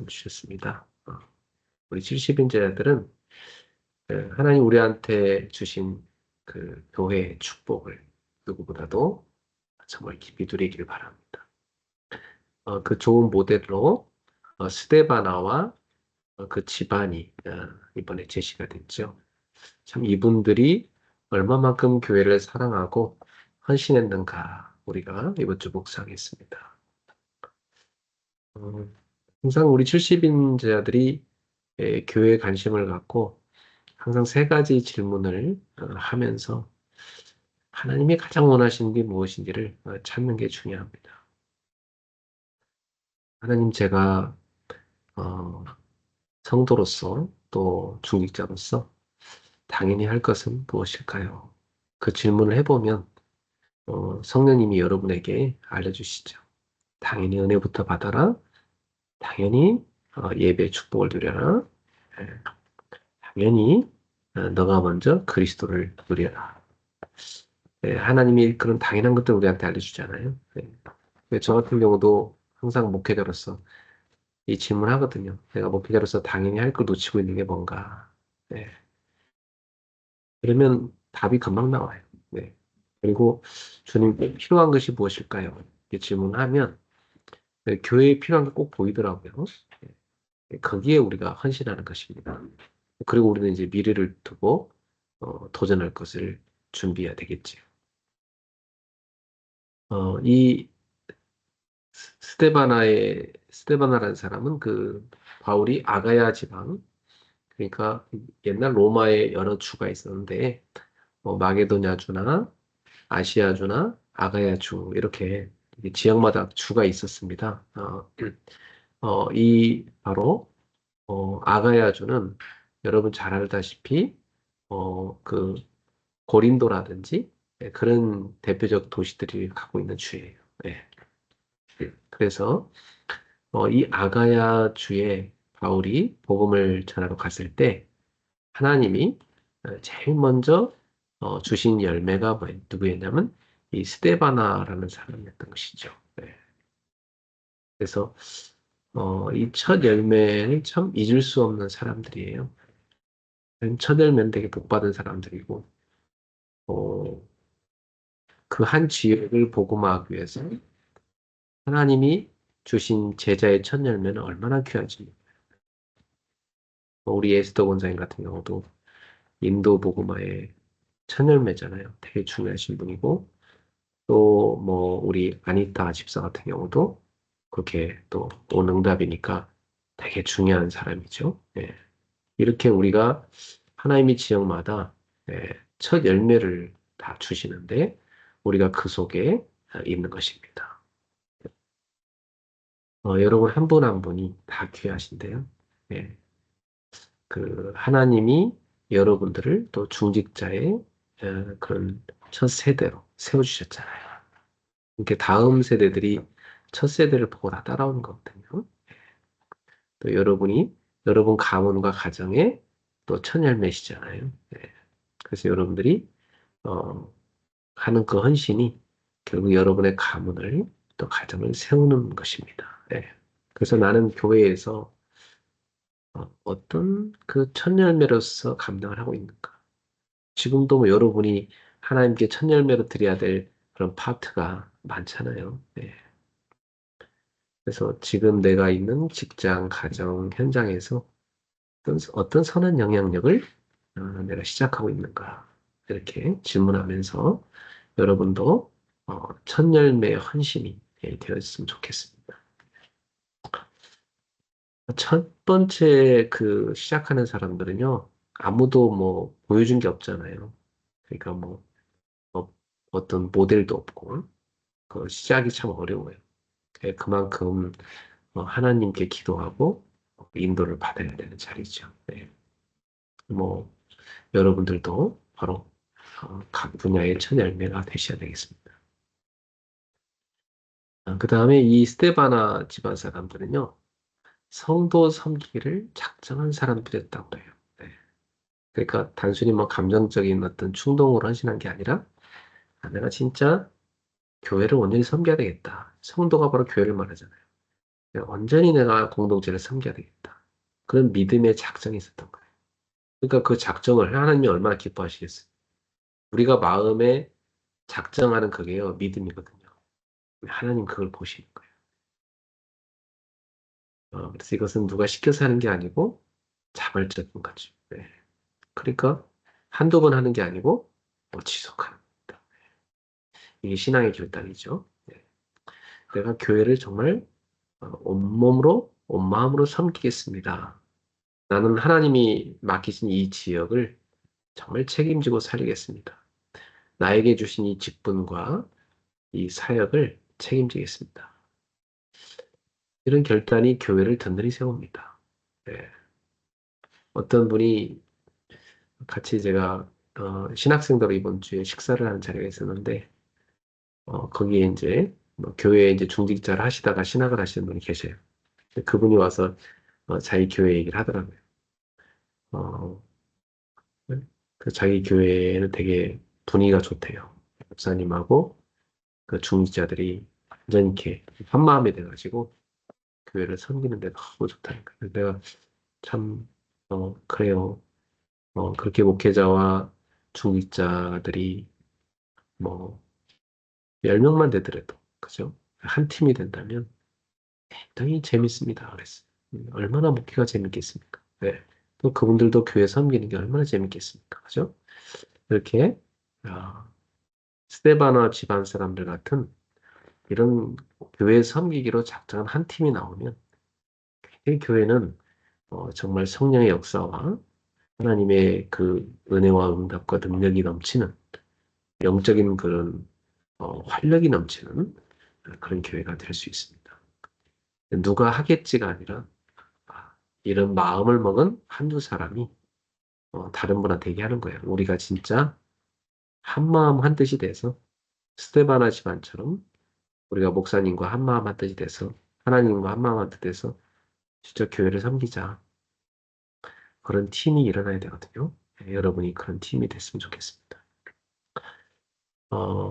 말씀 주셨습니다. 우리 70인자들은 하나님 우리한테 주신 그 교회의 축복을 누구보다도 정말 깊이 누리길 바랍니다. 그 좋은 모델로 스데바나와 그 집안이 이번에 제시가 됐죠. 참 이분들이 얼마만큼 교회를 사랑하고 헌신했는가 우리가 이번 주 묵상했습니다. 항상 우리 70인자들이 교회에 관심을 갖고 항상 세 가지 질문을 하면서 하나님이 가장 원하시는 게 무엇인지를 찾는 게 중요합니다. 하나님, 제가 성도로서 또 중직자로서 당연히 할 것은 무엇일까요? 그 질문을 해보면 성령님이 여러분에게 알려주시죠. 당연히 은혜부터 받아라. 당연히 예배의 축복을 누려라. 예, 당연히 너가 먼저 그리스도를 누려라. 하나님이 그런 당연한 것들 우리한테 알려주잖아요. 저 같은 경우도 항상 목회자로서 이 질문하거든요. 내가 목회자로서 당연히 할 걸 놓치고 있는 게 뭔가. 네. 그러면 답이 금방 나와요. 네. 그리고 주님께 필요한 것이 무엇일까요? 이렇게 질문하면 교회에 필요한 게 꼭 보이더라고요. 거기에 우리가 헌신하는 것입니다. 그리고 우리는 이제 미래를 두고 도전할 것을 준비해야 되겠지요. 이 스테바나라는 사람은 그 바울이 아가야 지방, 그러니까 옛날 로마에 여러 주가 있었는데 마게도냐주나 아시아주나 아가야주 이렇게 지역마다 주가 있었습니다. 이 바로 아가야주는 여러분 잘 알다시피 그 고린도라든지 그런 대표적 도시들이 갖고 있는 주예요. 네. 그래서 이 아가야 주에 바울이 복음을 전하러 갔을 때 하나님이 제일 먼저 주신 열매가 누구였냐면 이 스데바나라는 사람이었던 것이죠. 네. 그래서 이 첫 열매는 참 잊을 수 없는 사람들이에요. 첫 열매는 되게 복받은 사람들이고 어, 그 한 지역을 복음화하기 위해서 하나님이 주신 제자의 첫 열매는 얼마나 귀한지. 우리 에스더 권사님 같은 경우도 인도 복음화의 첫 열매잖아요. 되게 중요하신 분이고 또 뭐 우리 아니타 집사 같은 경우도 그렇게 또 오능답이니까 되게 중요한 사람이죠. 예. 이렇게 우리가 하나님의 지역마다 첫 열매를 다 주시는데 우리가 그 속에 있는 것입니다. 여러분 한 분 한 분이 다 귀하신데요. 예. 그 하나님이 여러분들을 또 중직자의 그런 첫 세대로 세워주셨잖아요. 이렇게 다음 세대들이 첫 세대를 보고 다 따라오는 거거든요. 또 여러분 가문과 가정의 또 첫 열매시잖아요. 그래서 여러분들이 어, 하는 그 헌신이 결국 여러분의 가문을 또 가정을 세우는 것입니다. 그래서 나는 교회에서 어떤 그 첫 열매로서 감당을 하고 있는가? 지금도 뭐 여러분이 하나님께 첫 열매로 드려야 될 그런 파트가 많잖아요. 그래서 지금 내가 있는 직장, 가정, 현장에서 어떤 선한 영향력을 내가 시작하고 있는가? 이렇게 질문하면서 여러분도 첫 열매의 헌신이 되었으면 좋겠습니다. 첫 번째 그 시작하는 사람들은요, 아무도 뭐 보여준 게 없잖아요. 그러니까 뭐 어떤 모델도 없고, 그 시작이 참 어려워요. 그만큼 하나님께 기도하고 인도를 받아야 되는 자리죠. 뭐 여러분들도 바로 각 분야의 첫 열매가 되셔야 되겠습니다. 그 다음에 이 스테바나 집안 사람들은요, 성도 섬기기를 작정한 사람들이었다고 해요. 그러니까 단순히 뭐 감정적인 어떤 충동으로 헌신한 게 아니라 내가 진짜 교회를 온전히 섬겨야 되겠다. 성도가 바로 교회를 말하잖아요. 온전히 내가 공동체를 섬겨야 되겠다. 그런 믿음의 작정이 있었던 거예요. 그러니까 그 작정을 하나님이 얼마나 기뻐하시겠어요. 우리가 마음에 작정하는 그게요, 믿음이거든요. 하나님 그걸 보시는 거예요. 그래서 이것은 누가 시켜서 하는 게 아니고 자발적인 거죠. 네. 그러니까 한두 번 하는 게 아니고 지속하는 겁니다. 이게 신앙의 결단이죠. 네. 내가 교회를 정말 온몸으로, 온마음으로 섬기겠습니다. 나는 하나님이 맡기신 이 지역을 정말 책임지고 살리겠습니다. 나에게 주신 이 직분과 이 사역을 책임지겠습니다. 이런 결단이 교회를 든든히 세웁니다. 네. 어떤 분이 같이 제가 신학생들 이번 주에 식사를 하는 자리가 있었는데 거기에 이제 뭐 교회에 이제 중직자를 하시다가 신학을 하시는 분이 계셔요. 근데 그분이 와서 자기 교회 얘기를 하더라고요. 어, 그 자기 교회는 되게 분위기가 좋대요. 목사님하고 그 중직자들이 완전 이렇게 한 마음이 돼가지고 교회를 섬기는데 너무 좋다니까. 그래서 내가 참 그래요. 그렇게 목회자와 중직자들이 뭐 10명만 되더라도 그죠? 한 팀이 된다면 굉장히 재밌습니다. 그랬어요. 얼마나 목회가 재밌겠습니까? 네. 또 그분들도 교회 섬기는 게 얼마나 재밌겠습니까? 그죠? 이렇게 아, 스테바나 집안 사람들 같은 이런 교회 섬기기로 작정한 한 팀이 나오면 이 교회는 정말 성령의 역사와 하나님의 그 은혜와 응답과 능력이 넘치는 영적인 그런 활력이 넘치는 그런 교회가 될 수 있습니다. 누가 하겠지가 아니라 이런 마음을 먹은 한두 사람이 다른 분한테 얘기하는 거예요. 우리가 진짜 한 마음 한 뜻이 돼서 스테바나 집안처럼 우리가 목사님과 한 마음 한 뜻이 돼서 하나님과 한 마음 한 뜻 돼서 진짜 교회를 섬기자. 그런 팀이 일어나야 되거든요. 여러분이 그런 팀이 됐으면 좋겠습니다.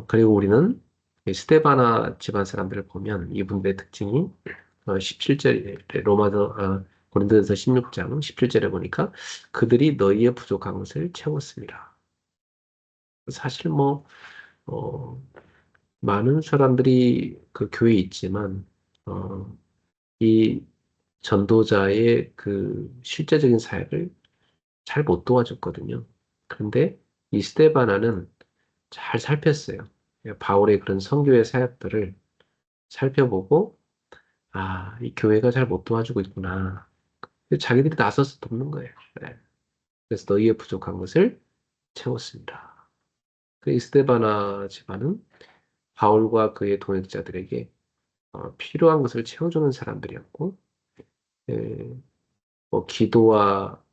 그리고 우리는 이 스테바나 집안 사람들을 보면 이분들의 특징이 17절에 고린도전서 16장 17절에 보니까 그들이 너희의 부족한 것을 채웠습니다. 사실 뭐 어, 많은 사람들이 그 교회에 있지만 어, 이 전도자의 그 실제적인 사역을 잘 못 도와줬거든요. 그런데 이 스테바나는 잘 살폈어요. 바울의 그런 선교의 사역들을 살펴보고 이 교회가 잘 못 도와주고 있구나. 자기들이 나서서 돕는 거예요. 네. 그래서 너희의 부족한 것을 채웠습니다. 그 이스테바나 집안은 바울과 그의 동역자들에게 필요한 것을 채워주는 사람들이었고, 예, 뭐 기도와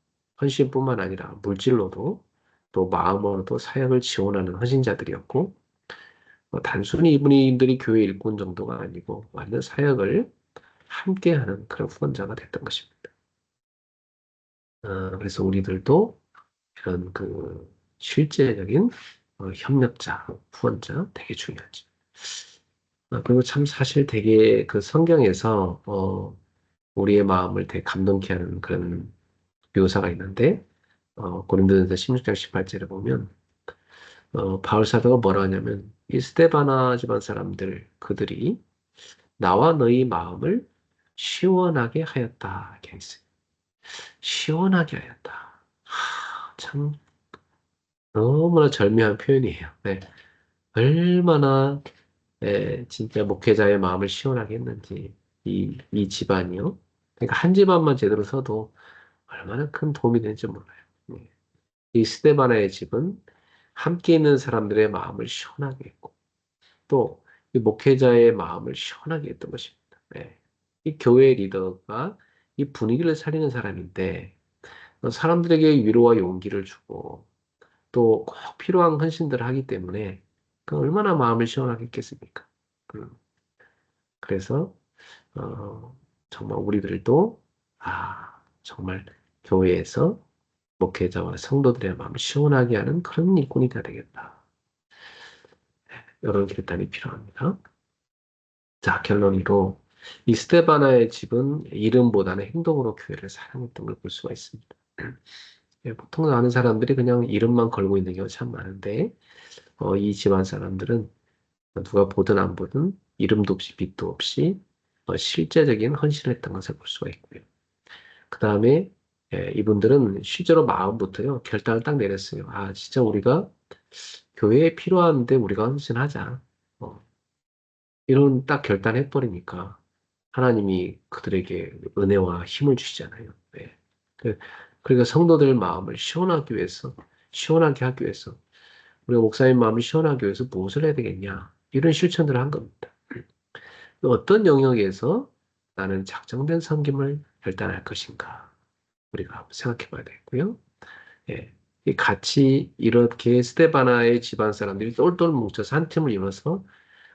헌신뿐만 아니라 물질로도 또 마음으로도 사역을 지원하는 헌신자들이었고, 단순히 이분들이 교회 일꾼 정도가 아니고 완전 사역을 함께하는 그런 후원자가 됐던 것입니다. 그래서 우리들도 이런 그 실제적인 협력자, 후원자 되게 중요하죠. 그리고 참 사실 되게 그 성경에서 우리의 마음을 되게 감동케 하는 그런 묘사가 있는데 고린도전서 16장 18절에 보면 바울 사도가 뭐라 하냐면 이 스데바나 집안 사람들 그들이 나와 너희 마음을 시원하게 하였다 이렇게 있어요. 시원하게 하였다. 참 너무나 절묘한 표현이에요. 네. 얼마나 진짜 목회자의 마음을 시원하게 했는지 이 집안이요. 그러니까 한 집안만 제대로 서도 얼마나 큰 도움이 되는지 몰라요. 네. 이 스데바나의 집은 함께 있는 사람들의 마음을 시원하게 했고 또 이 목회자의 마음을 시원하게 했던 것입니다. 네. 이 교회 리더가 이 분위기를 살리는 사람인데 사람들에게 위로와 용기를 주고 또 꼭 필요한 헌신들을 하기 때문에 그 얼마나 마음을 시원하게 했겠습니까? 음, 그래서 정말 우리들도 정말 교회에서 목회자와 성도들의 마음을 시원하게 하는 그런 일꾼이 되어야 되겠다. 이런 결단이 필요합니다. 자, 결론으로 이 스테바나의 집은 이름보다는 행동으로 교회를 사랑했던 걸 볼 수가 있습니다. 예, 보통 아는 사람들이 그냥 이름만 걸고 있는 경우가 참 많은데, 이 집안 사람들은 누가 보든 안 보든 이름도 없이 빛도 없이 실제적인 헌신을 했던 것을 볼 수가 있고요. 그 다음에 이분들은 실제로 마음부터요 결단을 딱 내렸어요. 아, 진짜 우리가 교회에 필요한데 우리가 헌신하자. 어, 이런 딱 결단해버리니까 하나님이 그들에게 은혜와 힘을 주시잖아요. 네. 그- 그러니까 성도들 마음을 시원하기 위해서, 시원하게 하기 위해서, 우리가 목사님 마음을 시원하기 위해서 무엇을 해야 되겠냐. 이런 실천들을 한 겁니다. 어떤 영역에서 나는 작정된 섬김을 결단할 것인가. 우리가 한번 생각해 봐야 되겠고요. 예. 같이 이렇게 스테바나의 집안 사람들이 똘똘 뭉쳐서 한 팀을 이뤄서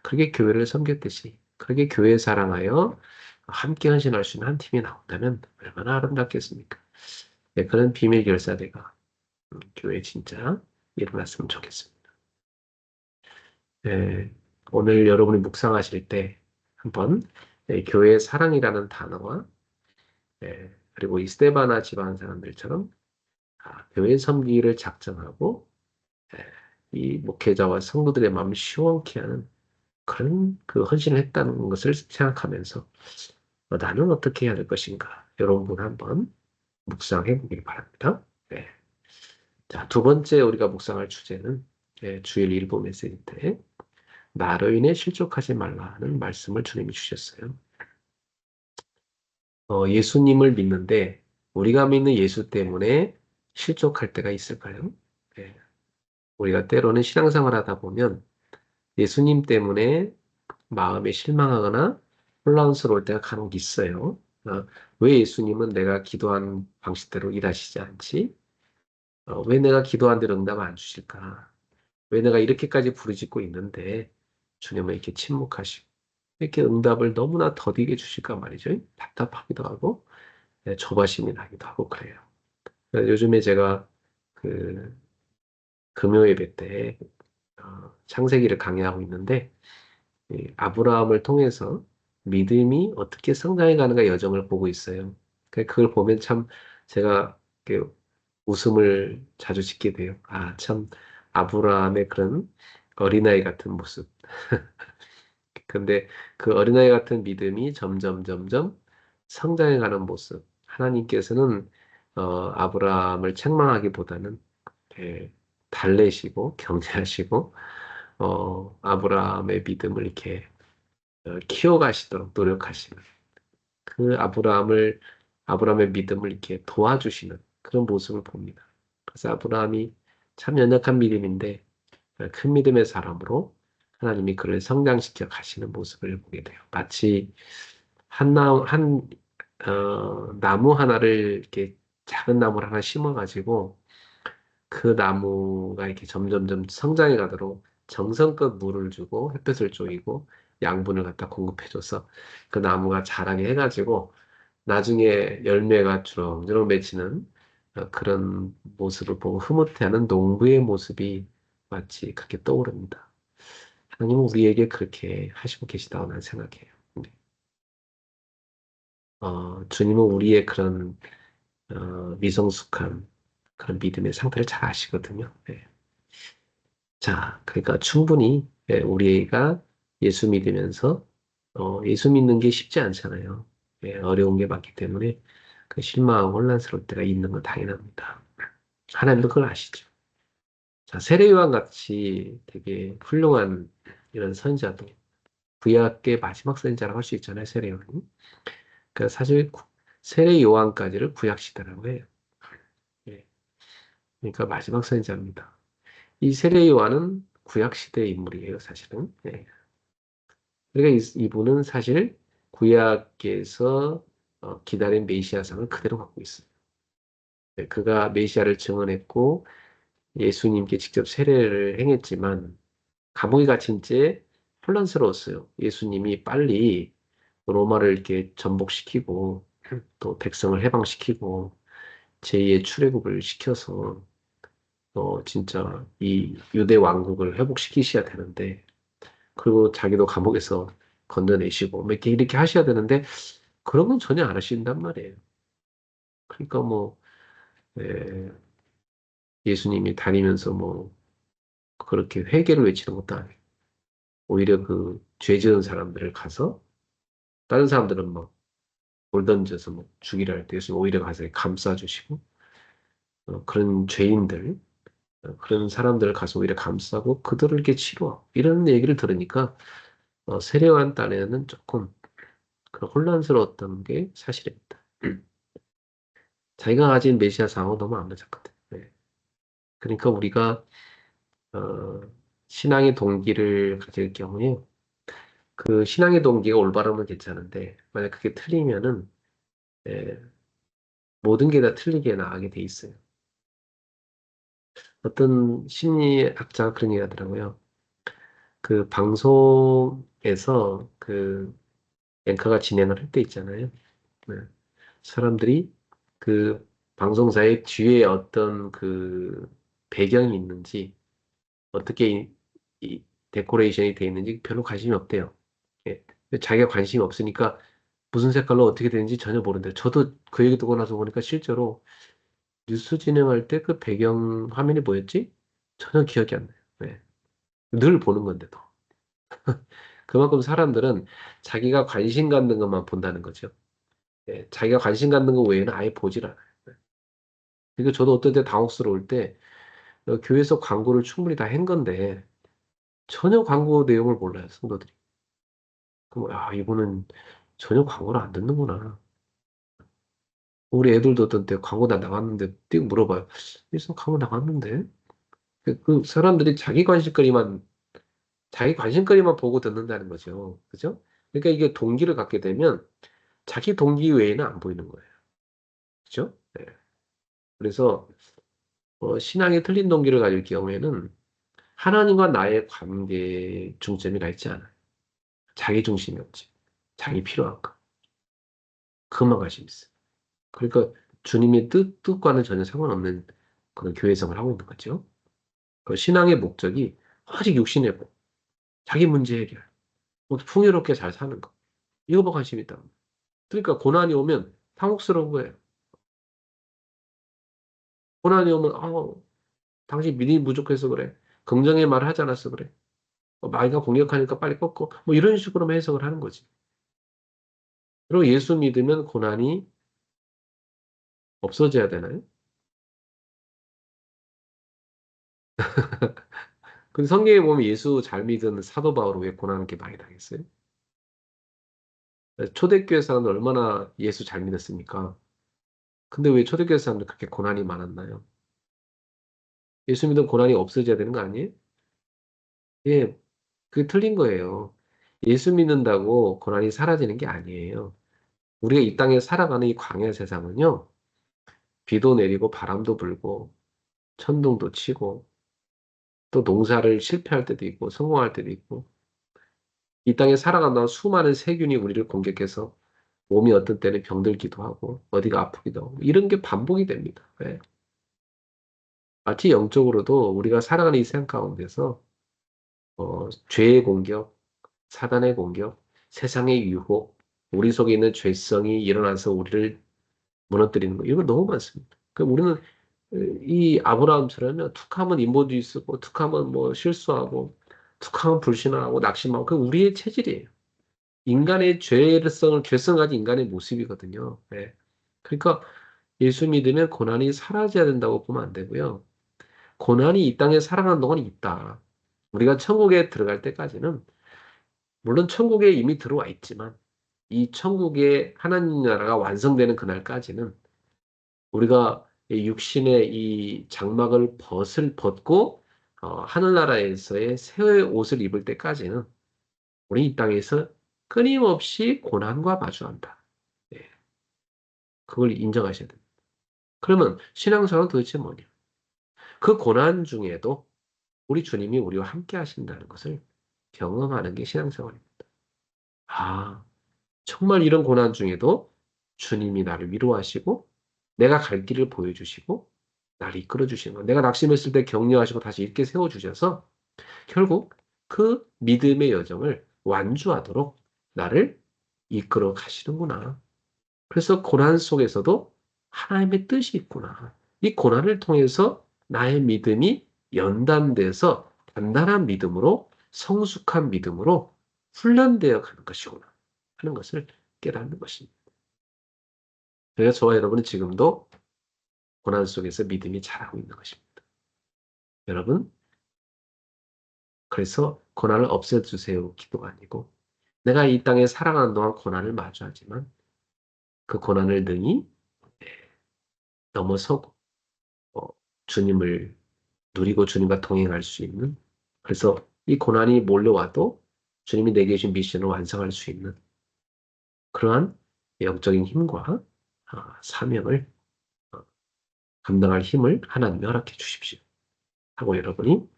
그렇게 교회를 섬겼듯이 그렇게 교회 사랑하여 함께 헌신할 수 있는 한 팀이 나온다면 얼마나 아름답겠습니까? 네, 그런 비밀 결사대가 교회 진짜 일어났으면 좋겠습니다. 네, 오늘 여러분이 묵상하실 때 한번 교회의 사랑이라는 단어와 그리고 이 스테바나 집안 사람들처럼 교회 섬기기를 작정하고 예, 이 목회자와 성도들의 마음을 시원케 하는 그런 그 헌신을 했다는 것을 생각하면서 나는 어떻게 해야 될 것인가? 여러분 한번 묵상해 보길 바랍니다. 네. 자, 두 번째 우리가 묵상할 주제는 주일 일부 메시지 때 나로 인해 실족하지 말라는 말씀을 주님이 주셨어요. 예수님을 믿는데 우리가 믿는 예수 때문에 실족할 때가 있을까요? 네. 우리가 때로는 신앙생활 하다 보면 예수님 때문에 마음에 실망하거나 혼란스러울 때가 간혹 있어요. 왜 예수님은 내가 기도한 방식대로 일하시지 않지? 왜 내가 기도한 대로 응답 안 주실까? 왜 내가 이렇게까지 부르짖고 있는데 주님은 이렇게 침묵하시고 이렇게 응답을 너무나 더디게 주실까 말이죠. 답답하기도 하고 조바심이 나기도 하고 그래요. 그래서 요즘에 제가 그 금요 예배 때 창세기를 강의하고 있는데 아브라함을 통해서 믿음이 어떻게 성장해 가는가 여정을 보고 있어요. 그걸 보면 참 제가 이렇게 웃음을 자주 짓게 돼요. 아, 참 아브라함의 그런 어린아이 같은 모습. 근데 그 어린아이 같은 믿음이 점점 성장해 가는 모습. 하나님께서는 아브라함을 책망하기보다는 달래시고 격려하시고 아브라함의 믿음을 이렇게 키워가시도록 노력하시는 그 아브라함의 믿음을 이렇게 도와주시는 그런 모습을 봅니다. 그래서 아브라함이 참 연약한 믿음인데 큰 믿음의 사람으로 하나님이 그를 성장시켜 가시는 모습을 보게 돼요. 마치 나무 하나를 이렇게 작은 나무를 하나 심어가지고 그 나무가 이렇게 점점점 성장해 가도록 정성껏 물을 주고 햇볕을 쬐이고 양분을 갖다 공급해줘서 그 나무가 자라게 해가지고 나중에 열매가 주렁주렁 맺히는 그런 모습을 보고 흐뭇해하는 농부의 모습이 마치 그렇게 떠오릅니다. 하나님은 우리에게 그렇게 하시고 계시다고 나는 생각해요. 네. 주님은 우리의 그런 미성숙한 그런 믿음의 상태를 잘 아시거든요. 네. 자, 그러니까 충분히 우리가 예수 믿으면서 예수 믿는 게 쉽지 않잖아요. 어려운 게 많기 때문에 그 실망하고 혼란스러울 때가 있는 건 당연합니다. 하나님도 그걸 아시죠. 자, 세례요한 같이 되게 훌륭한 이런 선지자도 구약의 마지막 선지자라고 할 수 있잖아요, 세례요한이. 그러니까 사실 세례요한까지를 구약 시대라고 해요. 예. 그러니까 마지막 선지자입니다. 이 세례요한은 구약 시대의 인물이에요, 사실은. 예. 그러니까 이분은 사실 구약에서 기다린 메시아상을 그대로 갖고 있어요. 네, 그가 메시아를 증언했고 예수님께 직접 세례를 행했지만 감옥에 갇힌 채 혼란스러웠어요. 예수님이 빨리 로마를 이렇게 전복시키고 또 백성을 해방시키고 제2의 출애굽을 시켜서 진짜 이 유대 왕국을 회복시키셔야 되는데 그리고 자기도 감옥에서 건져내시고 뭐 이렇게 하셔야 되는데 그런 건 전혀 안 하신단 말이에요. 그러니까 뭐 예, 예수님이 다니면서 뭐 그렇게 회개를 외치는 것도 아니고 오히려 그 죄 지은 사람들을 가서 다른 사람들은 막 돌 던져서 뭐 죽이라 할 때 예수님 오히려 가서 감싸주시고 그런 죄인들 그런 사람들을 가서 오히려 감싸고 그들에게 치료하고 이런 얘기를 들으니까 세례요한 딴에는 조금 그런 혼란스러웠던 게 사실입니다. 자기가 가진 메시아 상황은 너무 안 맞았거든. 네. 그러니까 우리가 어, 신앙의 동기를 가질 경우에 그 신앙의 동기가 올바르면 괜찮은데 만약 그게 틀리면은 예, 모든 게 다 틀리게 나가게 돼 있어요. 어떤 심리학자가 그런 얘기 하더라고요. 그 방송에서 그 앵커가 진행을 할 때 있잖아요. 네. 사람들이 그 방송사의 뒤에 어떤 그 배경이 있는지 어떻게 이 데코레이션이 돼 있는지 별로 관심이 없대요. 예. 자기가 관심이 없으니까 무슨 색깔로 어떻게 되는지 전혀 모른대요. 저도 그 얘기 듣고 나서 보니까 실제로 뉴스 진행할 때 그 배경 화면이 뭐였지? 전혀 기억이 안 나요. 네. 늘 보는 건데도. 그만큼 사람들은 자기가 관심 갖는 것만 본다는 거죠. 예. 자기가 관심 갖는 것 외에는 아예 보질 않아요. 그러니까 저도 어떤 때 당혹스러울 때 교회에서 광고를 충분히 다 한 건데 전혀 광고 내용을 몰라요, 성도들이. 그럼 이분은 전혀 광고를 안 듣는구나. 우리 애들도 어떤 때 광고 다 나갔는데 띡 물어봐요. 무슨 광고 나갔는데? 그 사람들이 자기 관심거리만 보고 듣는다는 거죠. 그죠? 그러니까 이게 동기를 갖게 되면 자기 동기 외에는 안 보이는 거예요. 그죠? 네. 그래서 신앙에 틀린 동기를 가질 경우에는 하나님과 나의 관계에 중점이 가 있지 않아요. 자기 중심이 없지. 자기 필요한 거. 그것만 관심 있어요. 그러니까 주님의 뜻과는 전혀 상관없는 그런 교회 생활을 하고 있는 거죠. 그 신앙의 목적이 아직 육신의 복, 자기 문제 해결, 뭐 풍요롭게 잘 사는 거. 이거만 관심이 있다. 그러니까 고난이 오면 당혹스러운 거예요. 고난이 오면 당신 믿음이 부족해서 그래. 긍정의 말을 하지 않았어 그래. 말과 공격하니까 빨리 꺾고 뭐 이런 식으로만 해석을 하는 거지. 그리고 예수 믿으면 고난이 없어져야 되나요? 근데 성경에 보면 예수 잘 믿은 사도 바울은 왜 고난을 이렇게 많이 당했어요? 초대교회 사람들 얼마나 예수 잘 믿었습니까? 근데 왜 초대교회 사람들 그렇게 고난이 많았나요? 예수 믿으면 고난이 없어져야 되는 거 아니에요? 예, 그게 틀린 거예요. 예수 믿는다고 고난이 사라지는 게 아니에요. 우리가 이 땅에 살아가는 이 광야 세상은요, 비도 내리고 바람도 불고 천둥도 치고 또 농사를 실패할 때도 있고 성공할 때도 있고 이 땅에 살아간다는 수많은 세균이 우리를 공격해서 몸이 어떤 때는 병들기도 하고 어디가 아프기도 하고 이런 게 반복이 됩니다. 예. 마치 영적으로도 우리가 살아가는 이 세상 가운데서 죄의 공격, 사단의 공격, 세상의 유혹, 우리 속에 있는 죄성이 일어나서 우리를 무너뜨리는 거, 이거 너무 많습니다. 그럼 우리는 이 아브라함처럼 툭하면 인본주의 쓰고, 툭하면 뭐 실수하고, 툭하면 불신하고, 낙심하고, 그 우리의 체질이에요. 인간의 죄성 가진 인간의 모습이거든요. 네. 그러니까 예수 믿으면 고난이 사라져야 된다고 보면 안 되고요. 고난이 이 땅에 살아가는 동안 있다. 우리가 천국에 들어갈 때까지는 물론 천국에 이미 들어와 있지만 이 천국의 하나님 나라가 완성되는 그날까지는 우리가 이 육신의 이 장막을 벗고 하늘나라에서의 새 옷을 입을 때까지는 우리 이 땅에서 끊임없이 고난과 마주한다. 예, 그걸 인정하셔야 됩니다. 그러면 신앙생활은 도대체 뭐냐? 그 고난 중에도 우리 주님이 우리와 함께 하신다는 것을 경험하는 게 신앙생활입니다. 아, 정말 이런 고난 중에도 주님이 나를 위로하시고 내가 갈 길을 보여주시고 나를 이끌어 주시는 거. 내가 낙심했을 때 격려하시고 다시 있게 세워주셔서 결국 그 믿음의 여정을 완주하도록 나를 이끌어 가시는구나. 그래서 고난 속에서도 하나님의 뜻이 있구나. 이 고난을 통해서 나의 믿음이 연단돼서 단단한 믿음으로 성숙한 믿음으로 훈련되어 가는 것이구나 하는 것을 깨닫는 것입니다. 그래서 저와 여러분은 지금도 고난 속에서 믿음이 자라고 있는 것입니다. 여러분, 그래서 고난을 없애주세요 기도가 아니고 내가 이 땅에 살아가는 동안 고난을 마주하지만 그 고난을 능히 넘어서고 어, 주님을 누리고 주님과 동행할 수 있는 그래서 이 고난이 몰려와도 주님이 내게 주신 미션을 완성할 수 있는 그러한 영적인 힘과 사명을 어, 감당할 힘을 하나님이 허락해 주십시오. 하고 여러분이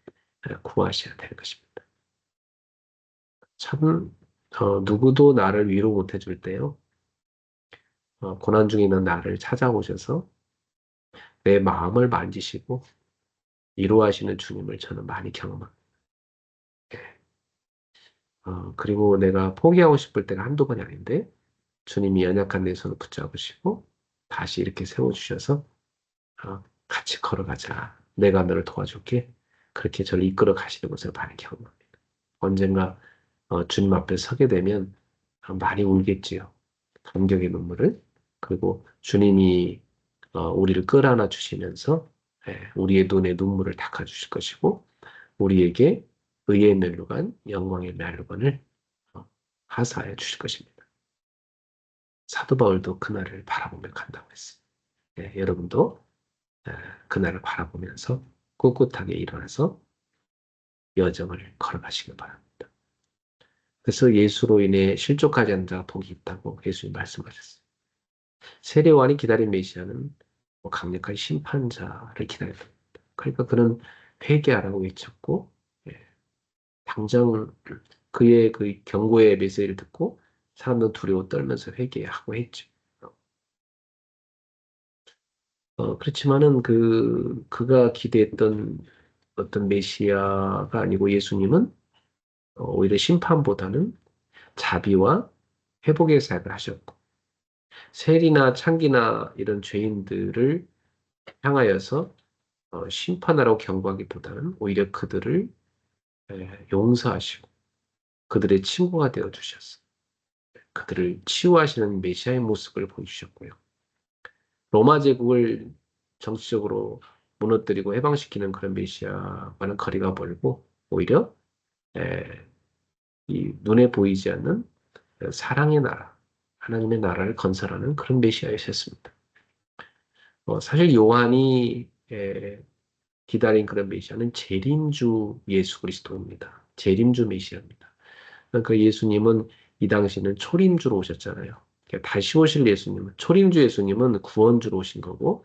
구하셔야 되는 것입니다. 참 누구도 나를 위로 못 해줄 때요. 고난 중에 있는 나를 찾아오셔서 내 마음을 만지시고 위로하시는 주님을 저는 많이 경험합니다. 그리고 내가 포기하고 싶을 때가 한두 번이 아닌데 주님이 연약한 내 손을 붙잡으시고 다시 이렇게 세워주셔서 같이 걸어가자. 내가 너를 도와줄게. 그렇게 저를 이끌어 가시는 것을 많이 경험합니다. 언젠가 주님 앞에 서게 되면 많이 울겠지요. 감격의 눈물을. 그리고 주님이 우리를 끌어안아 주시면서 우리의 눈에 눈물을 닦아주실 것이고 우리에게 의의 멸류관, 영광의 멸류관을 하사하여 주실 것입니다. 사도 바울도 그날을 바라보며 간다고 했어요. 여러분도 그날을 바라보면서 꿋꿋하게 일어나서 여정을 걸어가시길 바랍니다. 그래서 예수로 인해 실족하지 않는 자가 복이 있다고 예수님 말씀하셨어요. 세례요한이 기다린 메시아는 강력한 심판자를 기다렸습니다. 그러니까 그는 회개하라고 외쳤고 당장 그의 그 경고의 메시지를 듣고 사람들은 두려워 떨면서 회개하고 했죠. 그렇지만은 그가 기대했던 어떤 메시아가 아니고 예수님은 오히려 심판보다는 자비와 회복의 사역을 하셨고, 세리나 창기나 이런 죄인들을 향하여서 심판하라고 경고하기보다는 오히려 그들을 용서하시고 그들의 친구가 되어 주셨어요. 그들을 치유하시는 메시아의 모습을 보여주셨고요. 로마 제국을 정치적으로 무너뜨리고 해방시키는 그런 메시아와는 거리가 멀고 오히려 에, 이 눈에 보이지 않는 사랑의 나라, 하나님의 나라를 건설하는 그런 메시아였습니다. 사실 요한이 기다린 그런 메시아는 재림주 예수 그리스도입니다. 재림주 메시아입니다. 그러니까 예수님은 이 당시는 초림주로 오셨잖아요. 그러니까 다시 오실 예수님은 초림주 예수님은 구원주로 오신 거고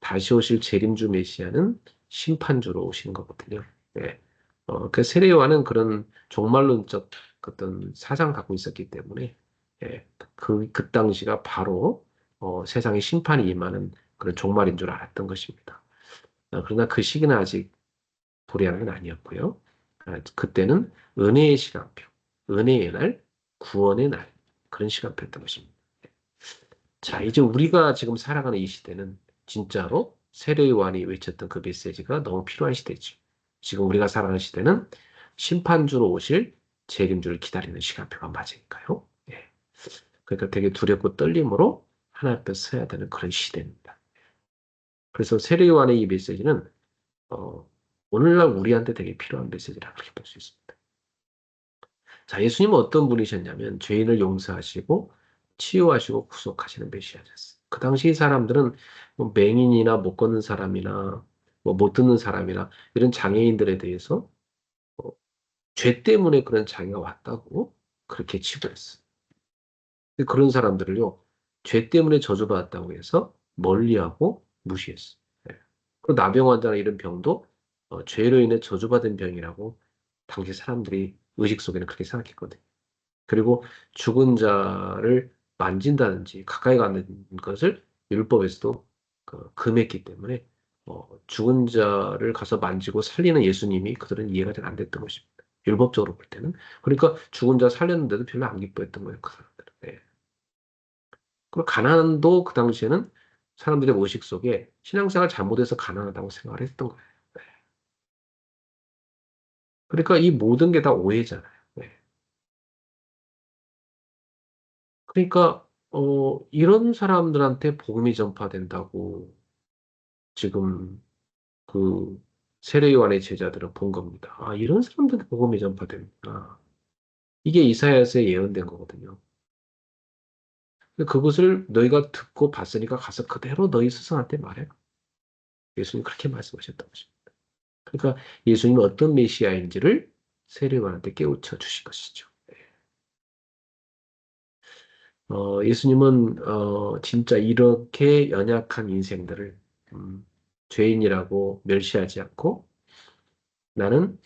다시 오실 재림주 메시아는 심판주로 오신 거거든요. 예. 그 세례요한은 그런 종말론적 어떤 사상을 갖고 있었기 때문에 그 당시가 바로 세상에 심판이 임하는 그런 종말인 줄 알았던 것입니다. 그러나 그 시기는 아직 도래한 건 아니었고요. 그때는 은혜의 시간표, 은혜의 날, 구원의 날 그런 시간표였던 것입니다. 자, 이제 우리가 지금 살아가는 이 시대는 진짜로 세례요한이 외쳤던 그 메시지가 너무 필요한 시대죠. 지금 우리가 살아가는 시대는 심판주로 오실 재림주를 기다리는 시간표가 맞으니까요. 예. 그러니까 되게 두렵고 떨림으로 하나님 앞에 서야 되는 그런 시대입니다. 그래서 세례요한의 이 메시지는 오늘날 우리한테 되게 필요한 메시지라 그렇게 볼 수 있습니다. 자, 예수님은 어떤 분이셨냐면 죄인을 용서하시고 치유하시고 구속하시는 메시아셨어요. 그 당시 사람들은 뭐 맹인이나 못 걷는 사람이나 뭐 못 듣는 사람이나 이런 장애인들에 대해서 어, 죄 때문에 그런 장애가 왔다고 그렇게 치부했어요. 그런 사람들을요, 죄 때문에 저주받았다고 해서 멀리하고 무시했어요. 네. 그리고 나병 환자나 이런 병도 죄로 인해 저주받은 병이라고 당시 사람들이 의식 속에는 그렇게 생각했거든요. 그리고 죽은 자를 만진다든지 가까이 가는 것을 율법에서도 금했기 때문에 죽은 자를 가서 만지고 살리는 예수님이 그들은 이해가 잘 안 됐던 것입니다. 율법적으로 볼 때는. 그러니까 죽은 자 살렸는데도 별로 안 기뻐했던 거예요, 그 사람들은. 예. 그리고 가난도 그 당시에는 사람들의 의식 속에 신앙생활 잘못해서 가난하다고 생각을 했던 거예요. 예. 그러니까 이 모든 게 다 오해잖아요. 예. 그러니까 이런 사람들한테 복음이 전파된다고 지금 그 세례 요한의 제자들은 본 겁니다. 아, 이런 사람들한테 복음이 전파되는구나. 이게 이사야서에 예언된 거거든요. 근데 그것을 너희가 듣고 봤으니까 가서 그대로 너희 스승한테 말해. 예수님 그렇게 말씀하셨던 것입니다. 그러니까 예수님은 어떤 메시아인지를 세례 요한한테 깨우쳐 주신 것이죠. 예수님은 진짜 이렇게 연약한 인생들을 죄인이라고 멸시하지 않고 나는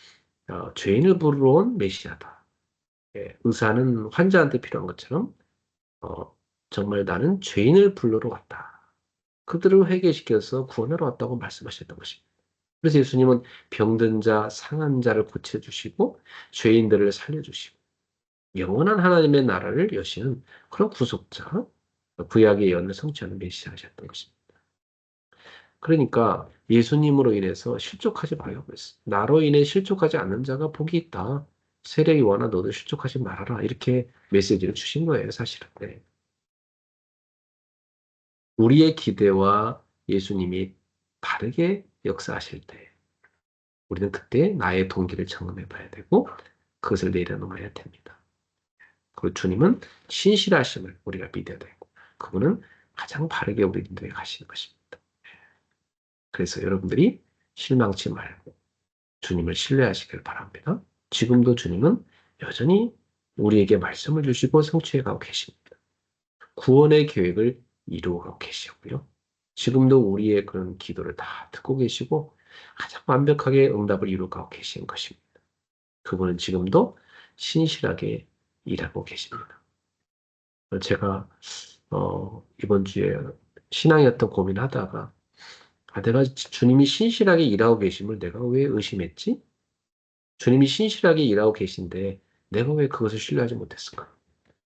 죄인을 부르러 온 메시아다. 예, 의사는 환자한테 필요한 것처럼 어, 정말 나는 죄인을 부르러 왔다. 그들을 회개시켜서 구원하러 왔다고 말씀하셨던 것입니다. 그래서 예수님은 병든 자, 상한 자를 고쳐주시고 죄인들을 살려주시고 영원한 하나님의 나라를 여시는 그런 구속자, 구약의 예언을 성취하는 메시아셨던 것입니다. 그러니까 예수님으로 인해서 실족하지 마요. 그랬어요. 나로 인해 실족하지 않는 자가 복이 있다. 세례 요한아 너도 실족하지 말아라. 이렇게 메시지를 주신 거예요, 사실은. 네. 우리의 기대와 예수님이 다르게 역사하실 때 우리는 그때 나의 동기를 점검해 봐야 되고 그것을 내려놓아야 됩니다. 그리고 주님은 신실하심을 우리가 믿어야 되고 그분은 가장 바르게 우리 인도에 가시는 것입니다. 그래서 여러분들이 실망치 말고 주님을 신뢰하시길 바랍니다. 지금도 주님은 여전히 우리에게 말씀을 주시고 성취해 가고 계십니다. 구원의 계획을 이루어가고 계시고요. 지금도 우리의 그런 기도를 다 듣고 계시고 가장 완벽하게 응답을 이루어가고 계신 것입니다. 그분은 지금도 신실하게 일하고 계십니다. 제가 이번 주에 신앙이었던 고민하다가 내가 주님이 신실하게 일하고 계심을 내가 왜 의심했지? 주님이 신실하게 일하고 계신데 내가 왜 그것을 신뢰하지 못했을까?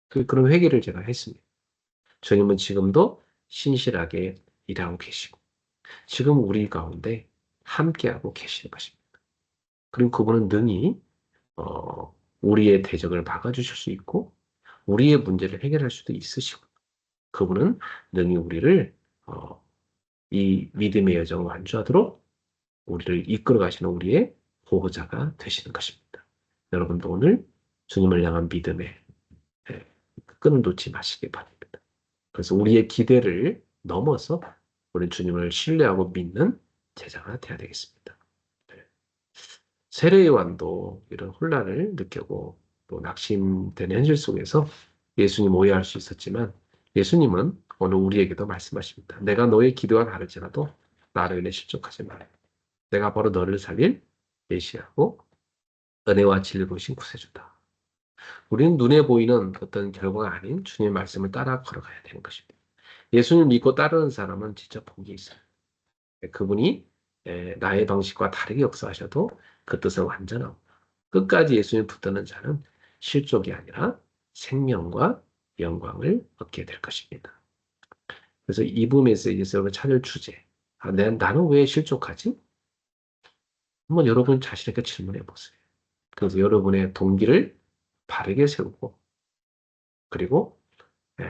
그런 회개를 제가 했습니다. 주님은 지금도 신실하게 일하고 계시고 지금 우리 가운데 함께하고 계시는 것입니다. 그리고 그분은 능히 우리의 대적을 막아주실 수 있고 우리의 문제를 해결할 수도 있으시고 그분은 능히 우리를 어, 이 믿음의 여정을 완주하도록 우리를 이끌어 가시는 우리의 보호자가 되시는 것입니다. 여러분도 오늘 주님을 향한 믿음에 예, 끈을 놓지 마시기 바랍니다. 그래서 우리의 기대를 넘어서 우리 주님을 신뢰하고 믿는 제자가 되어야 되겠습니다. 네. 세례 요한도 이런 혼란을 느끼고 또 낙심되는 현실 속에서 예수님 오해할 수 있었지만 예수님은 오늘 우리에게도 말씀하십니다. 내가 너의 기도와 다르지라도 나로 인해 실족하지 마라. 내가 바로 너를 살릴 메시아고 은혜와 진리로신 구세주다. 우리는 눈에 보이는 어떤 결과가 아닌 주님의 말씀을 따라 걸어가야 되는 것입니다. 예수님을 믿고 따르는 사람은 진짜 복이 있어요. 그분이 나의 방식과 다르게 역사하셔도 그 뜻은 완전하고 끝까지 예수님 붙드는 자는 실족이 아니라 생명과 영광을 얻게 될 것입니다. 그래서 이부 메시지에서 여러분 찾을 주제. 나는 왜 실족하지? 한번 여러분 자신에게 질문해 보세요. 그래서 여러분의 동기를 바르게 세우고 그리고 에,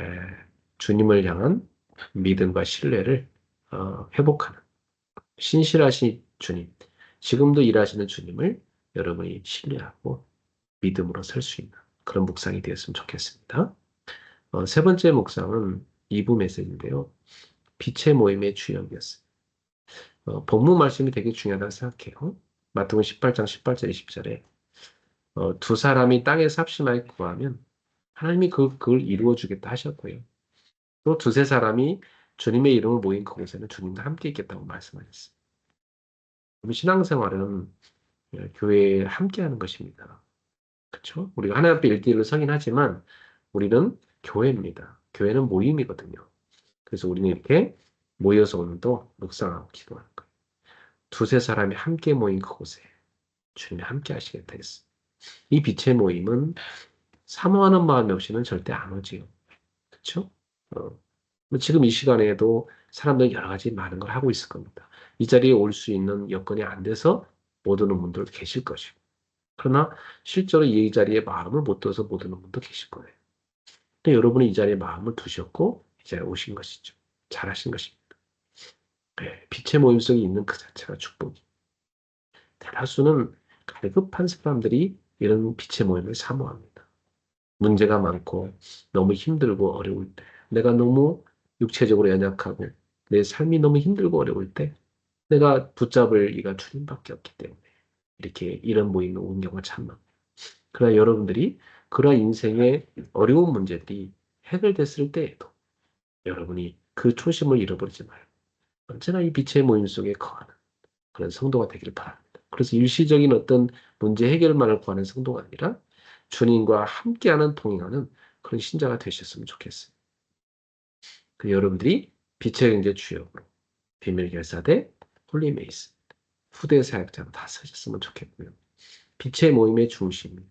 주님을 향한 믿음과 신뢰를 회복하는 신실하신 주님, 지금도 일하시는 주님을 여러분이 신뢰하고 믿음으로 설 수 있는 그런 묵상이 되었으면 좋겠습니다. 세 번째 묵상은 2부 메시지인데요. 빛의 모임의 주역이었어요. 본문 말씀이 되게 중요하다고 생각해요. 마태복음 18장 18절 20절에 두 사람이 땅에 삽심하게 구하면 하나님이 그걸 이루어 주겠다 하셨고요. 또 두세 사람이 주님의 이름을 모인 그곳에는 주님과 함께 있겠다고 말씀하셨어요. 신앙생활은 교회에 함께하는 것입니다. 그렇죠? 우리가 하나님 앞에 일대일로 서긴 하지만 우리는 교회입니다. 교회는 모임이거든요. 그래서 우리는 이렇게 모여서 오늘도 묵상하고 기도하는 거예요. 두세 사람이 함께 모인 그곳에 주님이 함께 하시겠다 했어요. 이 빛의 모임은 사모하는 마음이 없이는 절대 안 오지요. 그렇죠? 어, 뭐 지금 이 시간에도 사람들이 여러 가지 많은 걸 하고 있을 겁니다. 이 자리에 올 수 있는 여건이 안 돼서 못 오는 분들 계실 것이고. 그러나 실제로 이 자리에 마음을 못 둬서 못 오는 분도 계실 거예요. 근데 여러분이 이 자리에 마음을 두셨고 이 자리에 오신 것이죠. 잘하신 것입니다. 네, 빛의 모임성이 있는 그 자체가 축복이. 대다수는 갈급한 사람들이 이런 빛의 모임을 사모합니다. 문제가 많고 너무 힘들고 어려울 때, 내가 너무 육체적으로 연약하고 내 삶이 너무 힘들고 어려울 때 내가 붙잡을 이가 주님밖에 없기 때문에 이렇게 이런 모임에 온 경우가 참 많아요. 그러나 여러분들이 그러한 인생의 어려운 문제들이 해결됐을 때에도 여러분이 그 초심을 잃어버리지 말고 언제나 이 빛의 모임 속에 거하는 그런 성도가 되기를 바랍니다. 그래서 일시적인 어떤 문제 해결만을 구하는 성도가 아니라 주님과 함께하는 동행하는 그런 신자가 되셨으면 좋겠어요. 그 여러분들이 빛의 경제 주역으로 비밀결사대 홀리메이스 후대 사역자로 다 서셨으면 좋겠고요. 빛의 모임의 중심,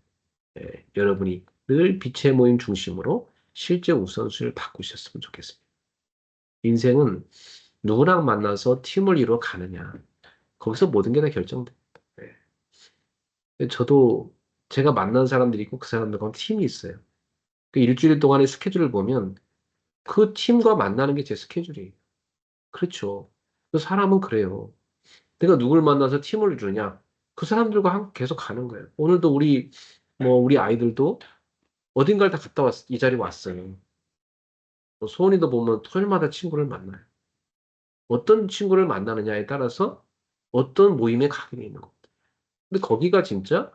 여러분이 늘 빛의 모임 중심으로 실제 우선순위를 바꾸셨으면 좋겠습니다. 인생은 누구랑 만나서 팀을 이루어 가느냐, 거기서 모든 게 다 결정됩니다. 저도 제가 만난 사람들이 있고 그 사람들과 팀이 있어요. 그 일주일 동안의 스케줄을 보면 그 팀과 만나는 게 제 스케줄이에요. 그렇죠. 그 사람은 그래요. 내가 누굴 만나서 팀을 이루냐? 그 사람들과 계속 가는 거예요. 오늘도 우리 아이들도 어딘가를 다 갔다 이 자리에 왔어요. 뭐 소원이도 보면 토요일마다 친구를 만나요. 어떤 친구를 만나느냐에 따라서 어떤 모임에 가게 되는 겁니다. 근데 거기가 진짜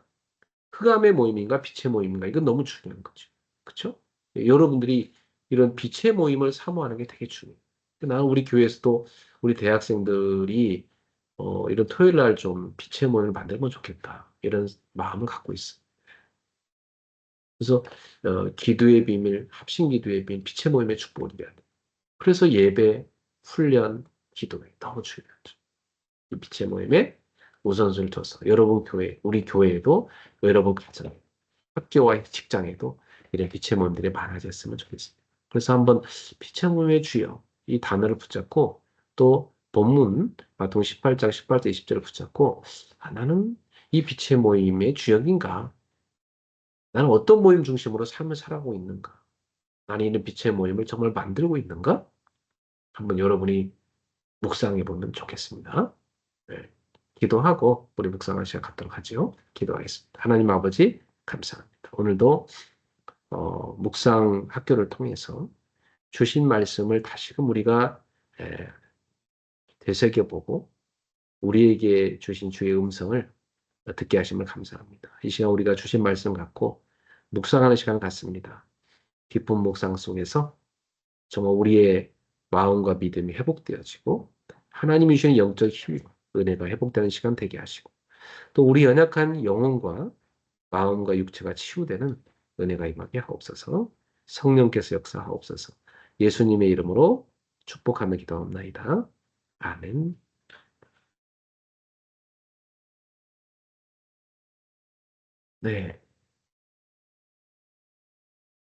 흑암의 모임인가 빛의 모임인가 이건 너무 중요한 거죠. 그렇죠? 여러분들이 이런 빛의 모임을 사모하는 게 되게 중요해요. 나는 우리 교회에서도 우리 대학생들이 이런 토요일 날 좀 빛의 모임을 만들면 좋겠다. 이런 마음을 갖고 있어요. 그래서 기도의 비밀, 합심 기도의 비밀, 빛의 모임의 축복을 드려야 돼요. 그래서 예배, 훈련, 기도에 너무 중요하죠. 이 빛의 모임에 우선순위를 둬서 여러분 교회, 우리 교회에도 여러분 가정, 학교와 직장에도 이런 빛의 모임들이 많아졌으면 좋겠습니다. 그래서 한번 빛의 모임의 주여 이 단어를 붙잡고 또 본문 마태복음 18장 18절 20절을 붙잡고 나는 이 빛의 모임의 주역인가? 나는 어떤 모임 중심으로 삶을 살아가고 있는가? 나는 이런 빛의 모임을 정말 만들고 있는가? 한번 여러분이 묵상해 보면 좋겠습니다. 네. 기도하고 우리 묵상을 시작하도록 하죠. 기도하겠습니다. 하나님 아버지 감사합니다. 오늘도 묵상 학교를 통해서 주신 말씀을 다시금 우리가 에, 되새겨보고 우리에게 주신 주의 음성을 듣게 하심을 감사합니다. 이 시간 우리가 주신 말씀 갖고 묵상하는 시간 같습니다. 깊은 묵상 속에서 정말 우리의 마음과 믿음이 회복되어지고 하나님이 주신 영적 힘과 은혜가 회복되는 시간 되게 하시고 또 우리 연약한 영혼과 마음과 육체가 치유되는 은혜가 임하게 하옵소서. 성령께서 역사하옵소서. 예수님의 이름으로 축복하며 기도합나이다. 아멘. 네.